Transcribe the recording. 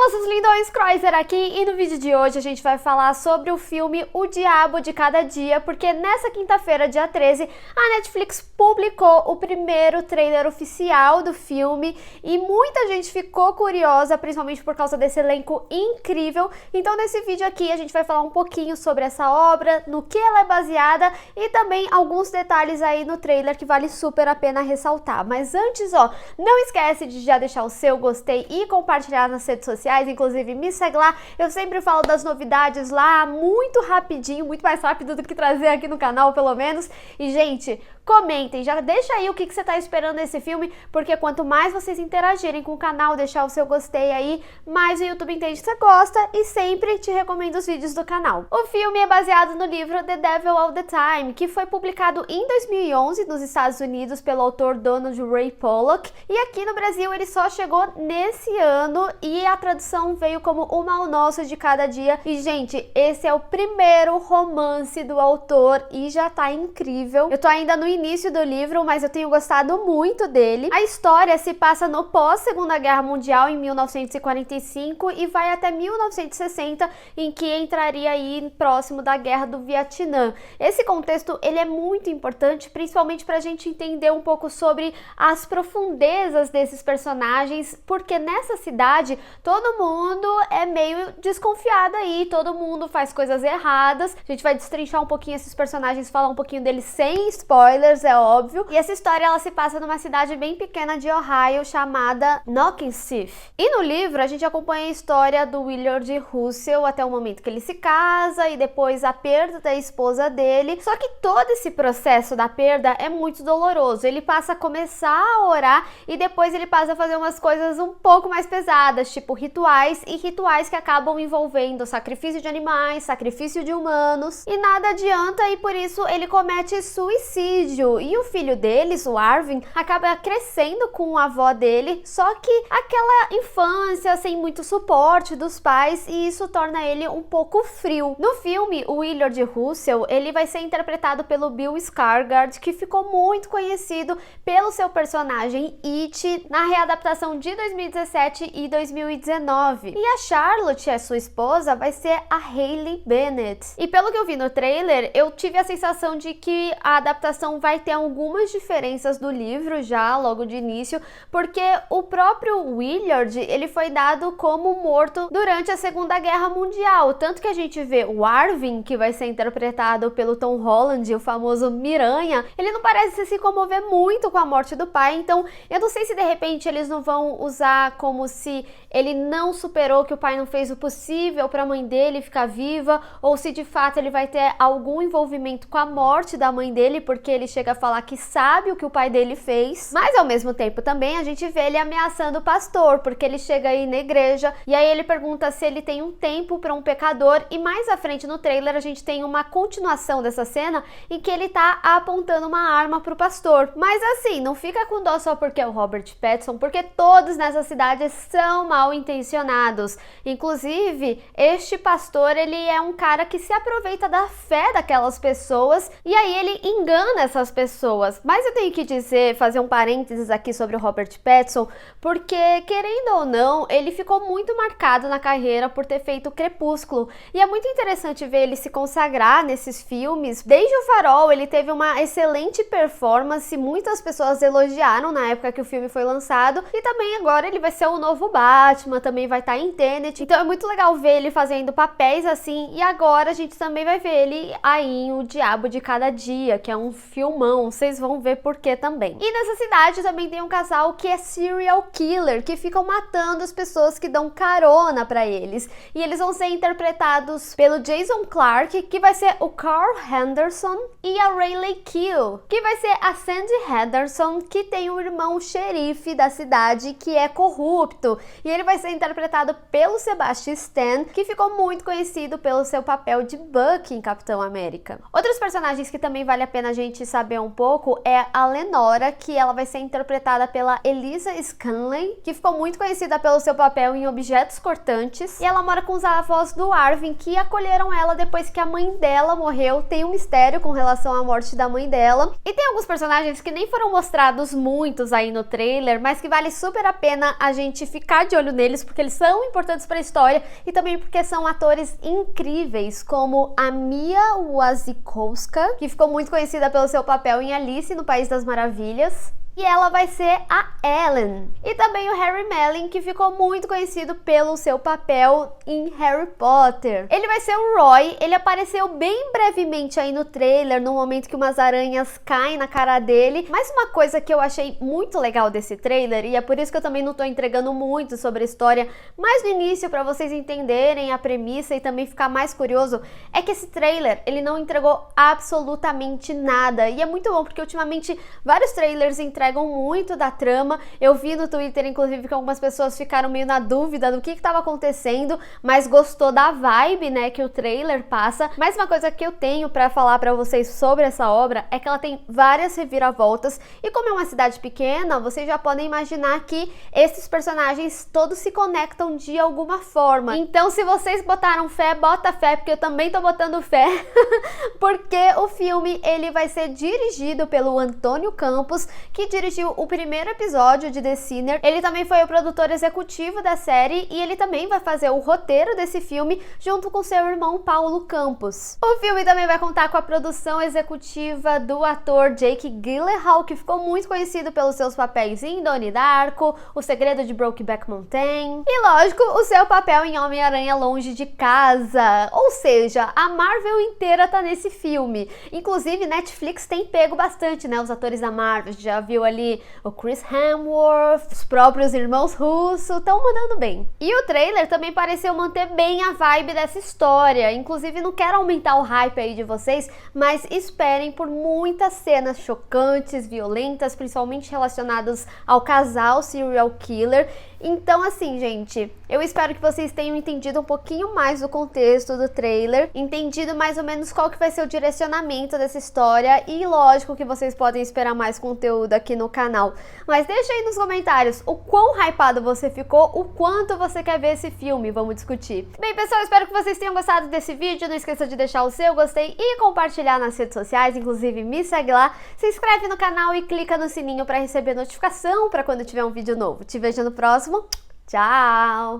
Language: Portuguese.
Moços lindões, Croiser aqui, e no vídeo de hoje a gente vai falar sobre o filme O Diabo de Cada Dia, porque nessa quinta-feira, dia 13, a Netflix publicou o primeiro trailer oficial do filme e muita gente ficou curiosa, principalmente por causa desse elenco incrível. Então nesse vídeo aqui a gente vai falar um pouquinho sobre essa obra, no que ela é baseada e também alguns detalhes aí no trailer que vale super a pena ressaltar. Mas antes, não esquece de já deixar o seu gostei e compartilhar nas redes sociais. Inclusive me segue lá, eu sempre falo das novidades lá muito rapidinho, muito mais rápido do que trazer aqui no canal pelo menos. E gente, comentem, já deixa aí o que você tá esperando desse filme, porque quanto mais vocês interagirem com o canal, deixar o seu gostei aí, mais o YouTube entende que você gosta e sempre te recomendo os vídeos do canal. O filme é baseado no livro The Devil All the Time, que foi publicado em 2011 nos Estados Unidos pelo autor Donald Ray Pollock, e aqui no Brasil ele só chegou nesse ano e a tradução veio como O Mal Nosso de Cada Dia. E gente, esse é o primeiro romance do autor e já tá incrível. Eu tô ainda no início do livro, mas eu tenho gostado muito dele. A história se passa no pós-Segunda Guerra Mundial, em 1945, e vai até 1960, em que entraria aí próximo da Guerra do Vietnã. Esse contexto, ele é muito importante, principalmente pra gente entender um pouco sobre as profundezas desses personagens, porque nessa cidade, todo mundo é meio desconfiado aí, todo mundo faz coisas erradas. A gente vai destrinchar um pouquinho esses personagens, falar um pouquinho deles sem spoilers, é óbvio. E essa história, ela se passa numa cidade bem pequena de Ohio, chamada Knockenseth. E no livro, a gente acompanha a história do Willard Russell até o momento que ele se casa e depois a perda da esposa dele. Só que todo esse processo da perda é muito doloroso. Ele passa a começar a orar e depois ele passa a fazer umas coisas um pouco mais pesadas, tipo rituais, e rituais que acabam envolvendo sacrifício de animais, sacrifício de humanos, e nada adianta, e por isso ele comete suicídio. E o filho deles, o Arvin, acaba crescendo com a avó dele, só que aquela infância sem muito suporte dos pais, e isso torna ele um pouco frio. No filme, o Willard Russell, ele vai ser interpretado pelo Bill Skarsgård, que ficou muito conhecido pelo seu personagem It na readaptação de 2017 e 2019. E a Charlotte, a sua esposa, vai ser a Hayley Bennett. E pelo que eu vi no trailer, eu tive a sensação de que a adaptação vai ter algumas diferenças do livro já, logo de início, porque o próprio Willard, ele foi dado como morto durante a Segunda Guerra Mundial. Tanto que a gente vê o Arvin, que vai ser interpretado pelo Tom Holland, o famoso Miranha, ele não parece se comover muito com a morte do pai, então eu não sei se de repente eles não vão usar como se ele não superou, que o pai não fez o possível para a mãe dele ficar viva, ou se de fato ele vai ter algum envolvimento com a morte da mãe dele, porque ele chega a falar que sabe o que o pai dele fez. Mas ao mesmo tempo também a gente vê ele ameaçando o pastor, porque ele chega aí na igreja e aí ele pergunta se ele tem um tempo para um pecador, e mais à frente no trailer a gente tem uma continuação dessa cena em que ele tá apontando uma arma pro pastor. Mas assim, não fica com dó só porque é o Robert Pattinson, porque todos nessa cidade são mal intencionados. Inclusive, este pastor, ele é um cara que se aproveita da fé daquelas pessoas e aí ele engana essas pessoas. Mas eu tenho que dizer, fazer um parênteses aqui sobre o Robert Pattinson, porque querendo ou não, ele ficou muito marcado na carreira por ter feito Crepúsculo, e é muito interessante ver ele se consagrar nesses filmes. Desde o Farol, ele teve uma excelente performance, muitas pessoas elogiaram na época que o filme foi lançado, e também agora ele vai ser o novo Batman, também vai estar em Tenet, então é muito legal ver ele fazendo papéis assim. E agora a gente também vai ver ele aí em O Diabo de Cada Dia, que é um filmão, vocês vão ver por que também. E nessa cidade também tem um casal que é serial killer, que ficam matando as pessoas que dão carona pra eles, e eles vão ser interpretados pelo Jason Clarke, que vai ser o Carl Henderson, e a Riley Keough, que vai ser a Sandy Henderson, que tem um irmão xerife da cidade que é corrupto, e ele vai ser interpretado pelo Sebastian Stan, que ficou muito conhecido pelo seu papel de Bucky em Capitão América. Outros personagens que também vale a pena a gente saber um pouco é a Lenora, que ela vai ser interpretada pela Elisa Scanlon, que ficou muito conhecida pelo seu papel em Objetos Cortantes, e ela mora com os avós do Arvin, que acolheram ela depois que a mãe dela morreu. Tem um mistério com relação à morte da mãe dela, e tem alguns personagens que nem foram mostrados muitos aí no trailer, mas que vale super a pena a gente ficar de olho neles, porque eles são importantes para a história e também porque são atores incríveis, como a Mia Wasikowska, que ficou muito conhecida pelo seu papel em Alice no País das Maravilhas. E ela vai ser a Ellen. E também o Harry Melling, que ficou muito conhecido pelo seu papel em Harry Potter. Ele vai ser o Roy, ele apareceu bem brevemente aí no trailer, no momento que umas aranhas caem na cara dele. Mas uma coisa que eu achei muito legal desse trailer, e é por isso que eu também não tô entregando muito sobre a história, mas no início, para vocês entenderem a premissa e também ficar mais curioso, é que esse trailer, ele não entregou absolutamente nada. E é muito bom, porque ultimamente vários trailers entregam muito da trama. Eu vi no Twitter, inclusive, que algumas pessoas ficaram meio na dúvida do que estava acontecendo, mas gostou da vibe, né, que o trailer passa. Mas uma coisa que eu tenho para falar para vocês sobre essa obra é que ela tem várias reviravoltas, e como é uma cidade pequena, vocês já podem imaginar que esses personagens todos se conectam de alguma forma. Então, se vocês botaram fé, bota fé, porque eu também tô botando fé, porque o filme, ele vai ser dirigido pelo Antônio Campos, que dirigiu o primeiro episódio de The Sinner. Ele também foi o produtor executivo da série e ele também vai fazer o roteiro desse filme junto com seu irmão Paulo Campos. O filme também vai contar com a produção executiva do ator Jake Gyllenhaal, que ficou muito conhecido pelos seus papéis em Donnie Darko, O Segredo de Brokeback Mountain e, lógico, o seu papel em Homem-Aranha Longe de Casa. Ou seja, a Marvel inteira tá nesse filme. Inclusive, Netflix tem pego bastante, né, os atores da Marvel. Já viu ali o Chris Hemsworth, os próprios irmãos Russo, estão mandando bem. E o trailer também pareceu manter bem a vibe dessa história. Inclusive, não quero aumentar o hype aí de vocês, mas esperem por muitas cenas chocantes, violentas, principalmente relacionadas ao casal serial killer. Então, assim, gente, eu espero que vocês tenham entendido um pouquinho mais do contexto do trailer, entendido mais ou menos qual que vai ser o direcionamento dessa história, e lógico que vocês podem esperar mais conteúdo aqui no canal. Mas deixa aí nos comentários o quão hypado você ficou, o quanto você quer ver esse filme, vamos discutir. Bem, pessoal, espero que vocês tenham gostado desse vídeo, não esqueça de deixar o seu gostei e compartilhar nas redes sociais, inclusive me segue lá, se inscreve no canal e clica no sininho para receber notificação para quando tiver um vídeo novo. Te vejo no próximo. Tchau!